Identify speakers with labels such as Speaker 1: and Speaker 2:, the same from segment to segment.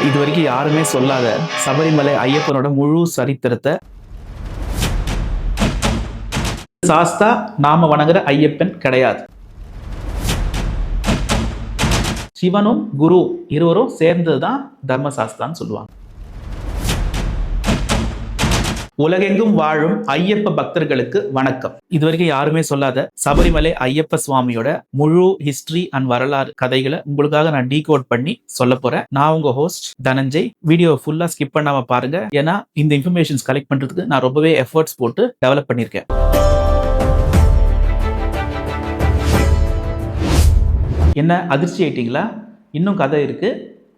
Speaker 1: இது வரைக்கும் யாருமே சொல்லாத சபரிமலை ஐயப்பனோட முழு சரித்திரத்தை சாஸ்தா நாம வணங்குற ஐயப்பன் கிடையாது. சிவனும் குரு இருவரும் சேர்ந்ததுதான் தர்மசாஸ்தான்னு சொல்லுவாங்க. உலகெங்கும் வாழும் ஐயப்ப பக்தர்களுக்கு வணக்கம். இதுவரைக்கும் யாருமே சொல்லாத சபரிமலை ஐயப்ப சுவாமியோட முழு ஹிஸ்டரி அண்ட் வரலாறு கதைகளை உங்களுக்காக நான் டீகோட் பண்ணி சொல்ல போறேன். நான் உங்க ஹோஸ்ட் தனஞ்சய். வீடியோ ஃபுல்லா ஸ்கிப் பண்ணாம பாருங்க. ஏன்னா இந்த இன்ஃபர்மேஷன்ஸ் கலெக்ட் பண்றதுக்கு நான் ரொம்பவே எஃபர்ட்ஸ் போட்டு டெவலப் பண்ணியிருக்கேன். என்ன அதிர்ச்சி ஆயிட்டீங்களா? இன்னும் கதை இருக்கு.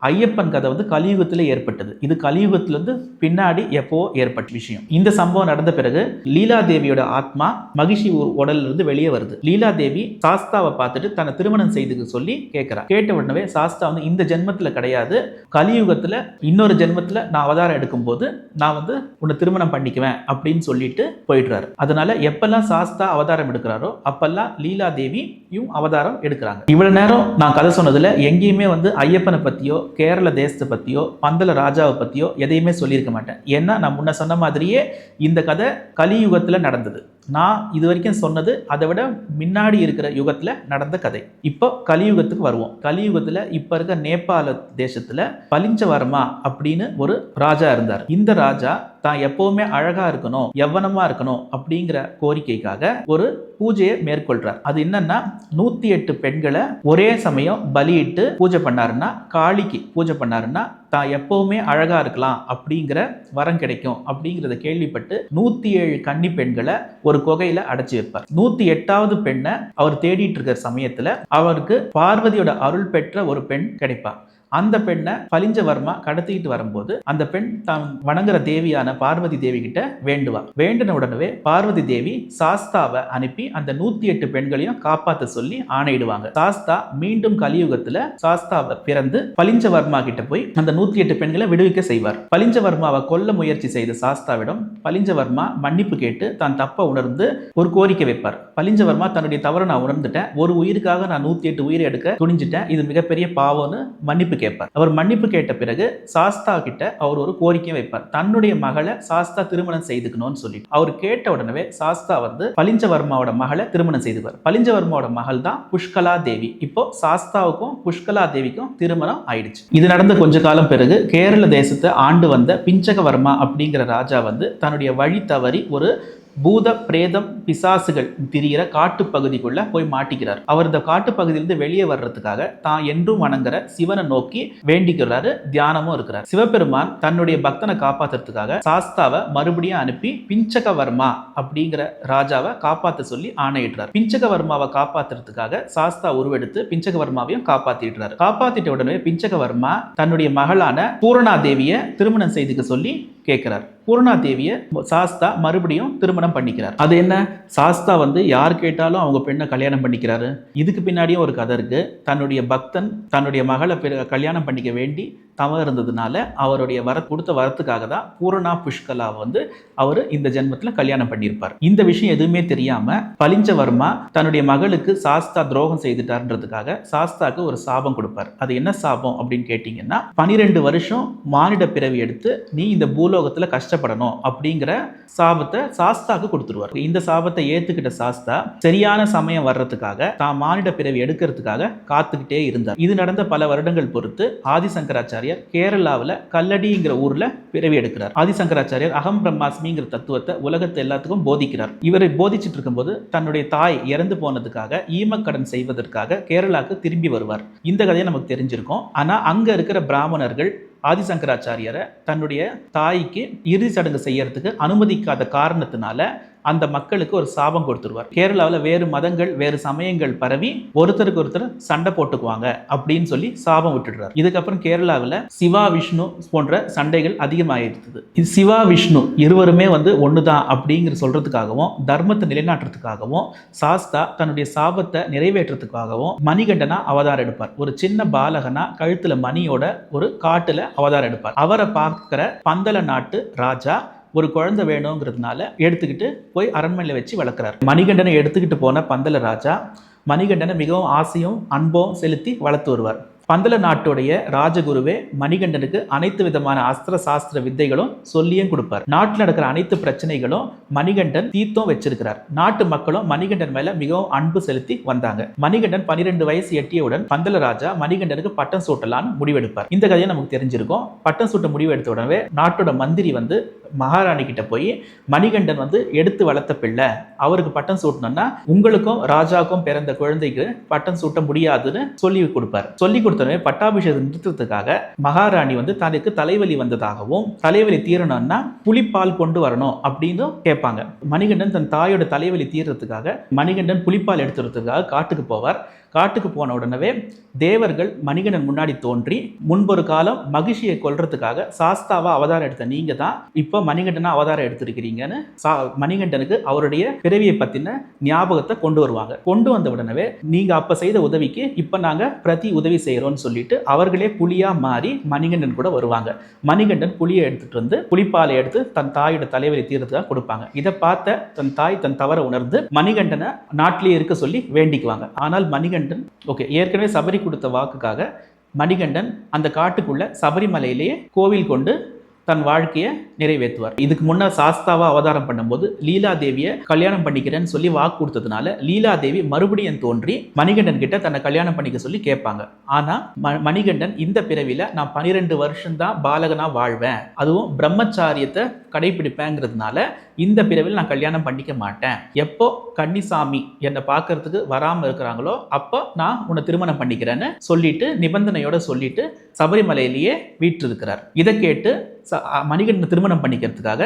Speaker 1: ஐயப்பன் கதை கலியுகத்தில் ஏற்பட்டது. இது கலியுகத்திலிருந்து பின்னாடி எப்போ ஏற்பட்ட விஷயம். இந்த சம்பவம் நடந்த பிறகு லீலாதேவியோட ஆத்மா மகிஷி உடல்ல இருந்து வெளியே வருது. லீலாதேவி சாஸ்தாவை பார்த்துட்டு தன்னை திருமணம் செய்துக்க சொல்லி கேட்கிறா. கேட்ட உடனே சாஸ்தா இந்த ஜென்மத்துல கிடையாது, கலியுகத்துல இன்னொரு ஜென்மத்துல நான் அவதாரம் எடுக்கும் போது நான் உன்னை திருமணம் பண்ணிக்குவேன் அப்படின்னு சொல்லிட்டு போயிடுறாரு. அதனால எப்பெல்லாம் சாஸ்தா அவதாரம் எடுக்கிறாரோ அப்பெல்லாம் லீலாதேவியும் அவதாரம் எடுக்கிறாங்க. இவ்வளவு நேரம் நான் கதை சொன்னதுல எங்கேயுமே ஐயப்பனை பத்தியோ கேரள தேசத்தை பத்தியோ பந்தல ராஜாவை பத்தியோ எதையுமே சொல்லியிருக்க மாட்டேன். ஏன்னா நான் முன்ன சொன்ன மாதிரியே இந்த கதை கலியுகத்துல நடந்தது. நான் இது வரைக்கும் சொன்னது அதை விட முன்னாடி இருக்கிற யுகத்துல நடந்த கதை. இப்போ கலியுகத்துக்கு வருவோம். கலியுகத்துல இப்ப இருக்க நேபாள தேசத்துல பலிஞ்சவர்மா அப்படின்னு ஒரு ராஜா இருந்தார். இந்த ராஜா தான் எப்பவுமே அழகா இருக்கணும், யவ்வனமா இருக்கணும் அப்படிங்கிற கோரிக்கைக்காக ஒரு பூஜையை மேற்கொள்றார். அது என்னன்னா 108 பெண்களை ஒரே சமயம் பலியிட்டு பூஜை பண்ணாருன்னா, காளிக்கு பூஜை பண்ணாருன்னா தான் எப்பவுமே அழகா இருக்கலாம் அப்படிங்கிற வரம் கிடைக்கும் அப்படிங்கிறத கேள்விப்பட்டு 107 கன்னி பெண்களை ஒரு குகையில அடைச்சி வைப்பார். 108வது பெண்ணை அவர் தேடிட்டு இருக்கிற சமயத்துல அவருக்கு பார்வதியோட அருள் பெற்ற ஒரு பெண் கிடைப்பார். அந்த பெண்ணை பலிஞ்சவர்மா கடத்திக்கிட்டு வரும்போது அந்த பெண் தான் வணங்குற தேவியான பார்வதி தேவி கிட்ட வேண்டுவா. வேண்டின உடனே பார்வதி தேவி சாஸ்தாவை அனுப்பி அந்த 108 பெண்களையும் காப்பாற்ற சொல்லி ஆணையிடுவாங்க. சாஸ்தா மீண்டும் கலியுகத்துல சாஸ்தாவை பிறந்து பலிஞ்சவர்மா கிட்ட போய் அந்த 108 பெண்களை விடுவிக்க செய்வார். பலிஞ்சவர்மாவை கொல்ல முயற்சி செய்த சாஸ்தாவிடம் பலிஞ்சவர்மா மன்னிப்பு கேட்டு தான் தப்ப உணர்ந்து ஒரு கோரிக்கை வைப்பார். பலிஞ்சவர்மா தன்னுடைய தவறை நான் உணர்ந்துட்டேன், ஒரு உயிருக்காக நான் 108 உயிரை எடுக்க துணிஞ்சிட்டேன், இது மிகப்பெரிய பாவம்னு மன்னிப்பு கேட்பார். அவர் மன்னிப்பு கேட்ட பிறகு சாஸ்தா கிட்ட அவர் ஒரு கோரிக்கை வைப்பார். தன்னுடைய மகளை சாஸ்தா திருமணம் செய்துக்கணும்னு சொல்லிட்டு அவர் கேட்ட உடனே சாஸ்தா பலிஞ்சவர்மாவோட மகளை திருமணம் செய்துவார். பலிஞ்சவர்மாவோட மகள் தான் புஷ்கலா தேவி. இப்போ சாஸ்தாவுக்கும் புஷ்கலா தேவிக்கும் திருமணம் ஆயிடுச்சு. இது நடந்த கொஞ்ச காலம் பிறகு கேரள தேசத்தை ஆண்டு வந்த பிஞ்சகவர்மா அப்படிங்கிற ராஜா தன்னுடைய வழி தவறி ஒரு பூத பிரேதம் பிசாசுகள் திரிகிற காட்டு பகுதிக்குள்ள போய் மாட்டிக்கிறார். அவர் இந்த காட்டு பகுதியிலிருந்து வெளியே வர்றதுக்காக தான் என்றும் வணங்குற சிவனை நோக்கி வேண்டிக்கிறாரு, தியானமும் இருக்கிறார். சிவபெருமான் தன்னுடைய பக்தனை காப்பாத்துறதுக்காக சாஸ்தாவை மறுபடியும் அனுப்பி பிஞ்சகவர்மா அப்படிங்கிற ராஜாவை காப்பாற்ற சொல்லி ஆணையிடுறார். பிஞ்சகவர்மாவை காப்பாத்துறதுக்காக சாஸ்தா உருவெடுத்து பிஞ்சகவர்மாவையும் காப்பாத்திடுறாரு. காப்பாத்திட்ட உடனே பிஞ்சகவர்மா தன்னுடைய மகளான பூரணா தேவியை திருமணம் செய்துக்க சொல்லி கேட்கிறார். பூர்ணா தேவியை சாஸ்தா மறுபடியும் திருமணம் பண்ணிக்கிறார். அது என்ன, சாஸ்தா யார் கேட்டாலும் அவங்க பெண்ணை கல்யாணம் பண்ணிக்கிறாரு. இதுக்கு பின்னாடியும் ஒரு கதை இருக்கு. தன்னுடைய பக்தன் தன்னுடைய மகளை கல்யாணம் பண்ணிக்க வேண்டி தவறு இருந்ததுனால அவருடைய கொடுத்த வரத்துக்காக தான் பூரணா புஷ்கலா அவர் இந்த ஜென்மத்துல கல்யாணம் பண்ணியிருப்பார். இந்த விஷயம் எதுவுமே தெரியாம பலிஞ்சவர்மா தன்னுடைய மகளுக்கு சாஸ்தா துரோகம் செய்துட்டார்ன்றதுக்காக சாஸ்தாக்கு ஒரு சாபம் கொடுப்பார். அது என்ன சாபம் அப்படின்னு கேட்டீங்கன்னா, 12 வருஷம் மானிட பிறவி எடுத்து நீ இந்த பூலோகத்துல கஷ்டப்படணும் அப்படிங்கிற சாபத்தை சாஸ்தாக்கு கொடுத்துருவார். இந்த சாபத்தை ஏத்துக்கிட்ட சாஸ்தா சரியான சமயம் வர்றதுக்காக தான் மானிட பிறவி எடுக்கிறதுக்காக காத்துக்கிட்டே இருந்தார். இது நடந்த பல வருடங்கள் பொறுத்து ஆதிசங்கராச்சாரியர் கேரளாவில் கல்லடிங்கிற ஊர்ல பிறவி எடுக்கிறார். ஆதிசங்கராச்சாரியர் அகம் பிரம்மாஸ்மிங்கிற தத்துவத்தை உலகத்தை எல்லாத்துக்கும் போதிக்கிறார். இவரை போதிச்சுட்டு இருக்கும்போது தன்னுடைய தாய் இறந்து போனதுக்காக ஈமக்கடன் செய்வதற்காக கேரளாவுக்கு திரும்பி வருவார். இந்த கதையை நமக்கு தெரிஞ்சிருக்கும். ஆனா அங்க இருக்கிற பிராமணர்கள் ஆதிசங்கராச்சாரியரை தன்னுடைய தாய்க்கு இறுதி சடங்கு செய்யறதுக்கு அனுமதிக்காத காரணத்தினால அந்த மக்களுக்கு ஒரு சாபம் கொடுத்துருவார். கேரளாவில் வேறு மதங்கள் வேறு சமயங்கள் பரவி ஒருத்தருக்கு ஒருத்தர் சண்டை போட்டுக்குவாங்க அப்படின்னு சொல்லி சாபம் விட்டுடுறார். இதுக்கப்புறம் கேரளாவில் சிவா விஷ்ணு போன்ற சண்டைகள் அதிகமாகிடுது. இது சிவா விஷ்ணு இருவருமே ஒண்ணுதான் அப்படிங்கிற சொல்றதுக்காகவும் தர்மத்தை நிலைநாட்டுறதுக்காகவும் சாஸ்தா தன்னுடைய சாபத்தை நிறைவேற்றத்துக்காகவும் மணிகண்டனா அவதாரம் எடுப்பார். ஒரு சின்ன பாலகனா கழுத்துல மணியோட ஒரு காட்டுல அவதாரம் எடுப்பார். அவரை பார்க்கிற பந்தல நாட்டு ராஜா ஒரு குழந்தை வேணுங்கிறதுனால எடுத்துக்கிட்டு போய் அரண்மனையில் வச்சு வளர்க்குறாரு. மணிகண்டனை எடுத்துக்கிட்டு போன பந்தல ராஜா மணிகண்டனை மிகவும் ஆசையும் அன்பும் செலுத்தி வளர்த்து வருவார். பந்தல நாட்டுடைய ராஜகுருவே மணிகண்டனுக்கு அனைத்து விதமான அஸ்திர சாஸ்திர வித்தைகளும் சொல்லியும் கொடுப்பார். நாட்டில் நடக்கிற அனைத்து பிரச்சனைகளும் மணிகண்டன் தீர்த்தும் வச்சிருக்கிறார். நாட்டு மக்களும் மணிகண்டன் மேல மிகவும் அன்பு செலுத்தி வந்தாங்க. மணிகண்டன் 12 வயசு எட்டியவுடன் பந்தல ராஜா மணிகண்டனுக்கு பட்டம் சூட்டலான்னு முடிவெடுப்பார். இந்த கதையை நமக்கு தெரிஞ்சிருக்கும். பட்டம் சூட்ட முடிவெடுத்த உடனே நாட்டோட மந்திரி வந்து மகாராணி கிட்ட போய் மணிகண்டன் வந்து எடுத்து வளர்த்த பிள்ளை, அவருக்கு பட்டம் சூட்டணும்னா உங்களுக்கும் ராஜாவுக்கும் பிறந்த குழந்தைக்கு பட்டம் சூட்ட முடியாதுன்னு சொல்லி கொடுப்பார். சொல்லி கொடுத்தனே பட்டாபிஷேகம் நிறுத்தத்துக்காக மகாராணி வந்து தனக்கு தலைவலி வந்ததாகவும் தலைவலி தீரணும்னா புலிப்பால் கொண்டு வரணும் அப்படின்னு கேட்பாங்க. மணிகண்டன் தன் தாயோட தலைவலி தீர்றதுக்காக மணிகண்டன் புலிப்பால் எடுத்துறதுக்காக காட்டுக்கு போவார். காட்டுக்கு போன உடனே தேவர்கள் மணிகண்டன் முன்னாடி தோன்றி முன்பொரு காலம் மகிழ்ச்சியை கொல்றதுக்காக சாஸ்தாவா அவதாரம் எடுத்த நீங்க தான் இப்போ மணிகண்டனா அவதாரம் எடுத்திருக்கிறீங்கன்னு மணிகண்டனுக்கு அவருடைய பிறவியை பத்தின ஞாபகத்தை கொண்டு வருவாங்க. கொண்டு வந்த உடனே நீங்க அப்ப செய்த உதவிக்கு இப்ப நாங்க பிரதி உதவி செய்யறோம்னு சொல்லிட்டு அவர்களே புலியா மாறி மணிகண்டன் கூட வருவாங்க. மணிகண்டன் புலியை எடுத்துட்டு வந்து புலிப்பாலை எடுத்து தன் தாயோட தலைவலி தீர்றதுக்காக கொடுப்பாங்க. இதை பார்த்த தன் தாய் தன் தவற உணர்ந்து மணிகண்டனை நாட்டிலேயே இருக்க சொல்லி வேண்டிக்குவாங்க. ஆனால் மணிகண்டன் ஏற்கனவே சபரி கொடுத்த வாக்குக்காக மணிகண்டன் அந்த காட்டுக்குள்ள சபரிமலையிலேயே கோவில் கொண்டு தன் வாழ்க்கையை நிறைவேற்றுவார். இதுக்கு முன்னர் சாஸ்தாவா அவதாரம் பண்ணும்போது லீலாதேவியை கல்யாணம் பண்ணிக்கிறேன்னு சொல்லி வாக்கு கொடுத்ததுனால லீலாதேவி மறுபடியும் தோன்றி மணிகண்டன் கிட்ட தன்னை கல்யாணம் பண்ணிக்க சொல்லி கேட்பாங்க. ஆனா மணிகண்டன் இந்த பிறவில நான் 12 வருஷம் தான் பாலகனா வாழ்வேன், அதுவும் பிரம்மச்சாரியத்தை கடைபிடிப்பேங்கிறதுனால இந்த பிறவில நான் கல்யாணம் பண்ணிக்க மாட்டேன், எப்போ கன்னிசாமி என்னை பார்க்கறதுக்கு வராம இருக்கிறாங்களோ அப்போ நான் உன்னை திருமணம் பண்ணிக்கிறேன்னு சொல்லிட்டு நிபந்தனையோட சொல்லிட்டு சபரிமலையிலேயே வீற்றிருக்கிறார். இதை கேட்டு மணிகண்டன் திருமணம் பண்ணிக்கிறதுக்காக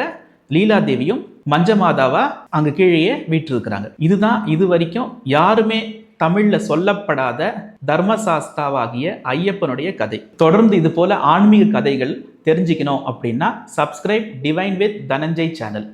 Speaker 1: லீலாதேவியும் மஞ்சமாதாவா அங்க கீழேயே வீற்றிருக்கிறாங்க. இதுதான் இது வரைக்கும் யாருமே தமிழ்ல சொல்லப்படாத தர்மசாஸ்தாவாகிய ஐயப்பனுடைய கதை. தொடர்ந்து இது போல ஆன்மீக கதைகள் தெரிஞ்சுக்கணும் அப்படின்னா subscribe divine with Dhananjay channel.